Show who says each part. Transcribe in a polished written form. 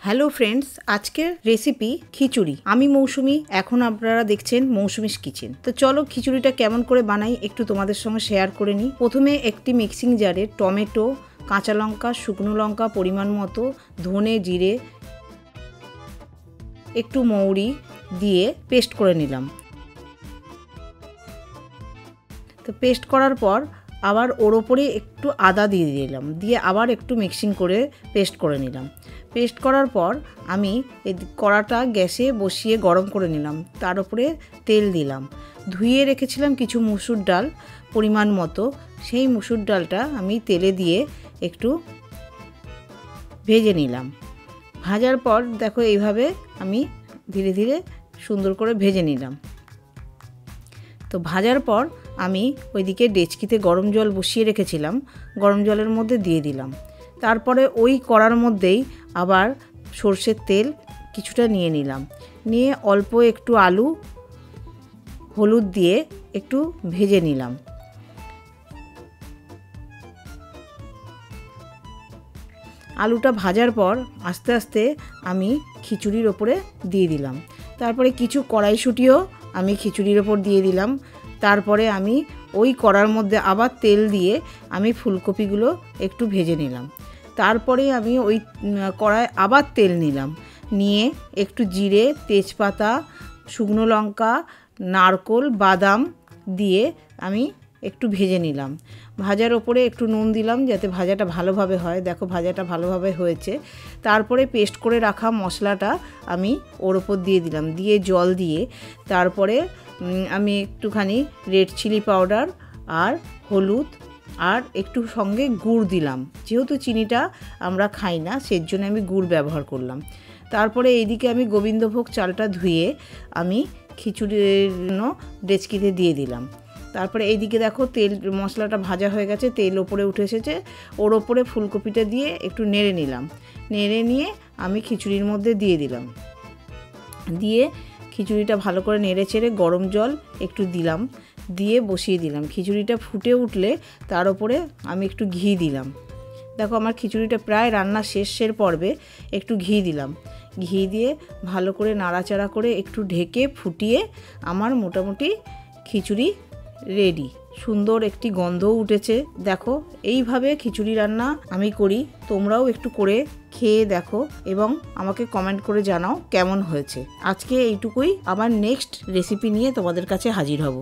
Speaker 1: Hello friends, আজকের recipe খিচুড়ি। আমি মৌসুমি, এখন আপনারা দেখছেন মৌসুমিস কিচেন। তো চলো খিচুড়িটা কেমন করে বানাই একটু তোমাদের সঙ্গে শেয়ার করে নিই। প্রথমে একটি মিক্সিং জারে টমেটো, কাঁচা লঙ্কা, শুকনো লঙ্কা পরিমাণ মতো, ধনে, জিরে, একটু মৌরি দিয়ে পেস্ট করে নিলাম। তো পেস্ট করার পর আবার ওর ওপরে একটু আদা দিয়ে দিলাম, দিয়ে আবার একটু মিক্সিং করে পেস্ট করে নিলাম। পেস্ট করার পর আমি এই কড়াটা গ্যাসে বসিয়ে গরম করে নিলাম। তার উপরে তেল দিলাম। ধুয়ে রেখেছিলাম কিছু মুসুর ডাল পরিমাণ মতো, সেই মুসুর ডালটা আমি তেলে দিয়ে একটু ভেজে নিলাম। ভাজার পর দেখো এইভাবে আমি ধীরে ধীরে সুন্দর করে ভেজে নিলাম। তো ভাজার পর আমি ওইদিকে ডেচকিতে গরম জল বসিয়ে রেখেছিলাম, গরম জলের মধ্যে দিয়ে দিলাম। তারপরে ওই কড়ার মধ্যেই আবার সর্ষের তেল কিছুটা নিয়ে নিলাম, নিয়ে অল্প একটু আলু হলুদ দিয়ে একটু ভেজে নিলাম। আলুটা ভাজার পর আস্তে আস্তে আমি খিচুড়ির ওপরে দিয়ে দিলাম। তারপরে কিছু কড়াইশুঁটিও আমি খিচুড়ির ওপর দিয়ে দিলাম। তারপরে আমি ওই কড়ার মধ্যে আবার তেল দিয়ে আমি ফুলকপিগুলো একটু ভেজে নিলাম। তারপরে আমি ওই কড়ায় আবার তেল নিলাম, নিয়ে একটু জিরে, তেজপাতা, শুকনো লঙ্কা, নারকোল, বাদাম দিয়ে আমি একটু ভেজে নিলাম। ভাজার ওপরে একটু নুন দিলাম যাতে ভাজাটা ভালোভাবে হয়। দেখো ভাজাটা ভালোভাবে হয়েছে। তারপরে পেস্ট করে রাখা মশলাটা আমি ওর ওপর দিয়ে দিলাম, দিয়ে জল দিয়ে তারপরে আমি একটুখানি রেড চিলি পাউডার আর হলুদ আর একটু সঙ্গে গুড় দিলাম। যেহেতু চিনিটা আমরা খাই না, সেই জন্য আমি গুড় ব্যবহার করলাম। তারপরে এইদিকে আমি গোবিন্দভোগ চালটা ধুয়ে আমি খিচুড়ির জন্য ডেচকিতে দিয়ে দিলাম। তারপরে এইদিকে দেখো তেল মশলাটা ভাজা হয়ে গেছে, তেল ওপরে উঠে এসেছে। ওর ওপরে ফুলকপিটা দিয়ে একটু নেড়ে নিলাম। নেড়ে নিয়ে আমি খিচুড়ির মধ্যে দিয়ে দিলাম, দিয়ে খিচুড়িটা ভালো করে নেড়ে চেড়ে গরম জল একটু দিলাম, দিয়ে বসিয়ে দিলাম। খিচুড়িটা ফুটে উঠলে তার ওপরে আমি একটু ঘি দিলাম। দেখো আমার খিচুড়িটা প্রায় রান্না শেষের পর্বে, একটু ঘি দিলাম। ঘি দিয়ে ভালো করে নাড়াচাড়া করে একটু ঢেকে ফুটিয়ে আমার মোটামুটি খিচুড়ি রেডি। সুন্দর একটি গন্ধও উঠেছে। দেখো এইভাবে খিচুড়ি রান্না আমি করি, তোমরাও একটু করে খেয়ে দেখো এবং আমাকে কমেন্ট করে জানাও কেমন হয়েছে। আজকে এইটুকুই, আবার নেক্সট রেসিপি নিয়ে তোমাদের কাছে হাজির হব।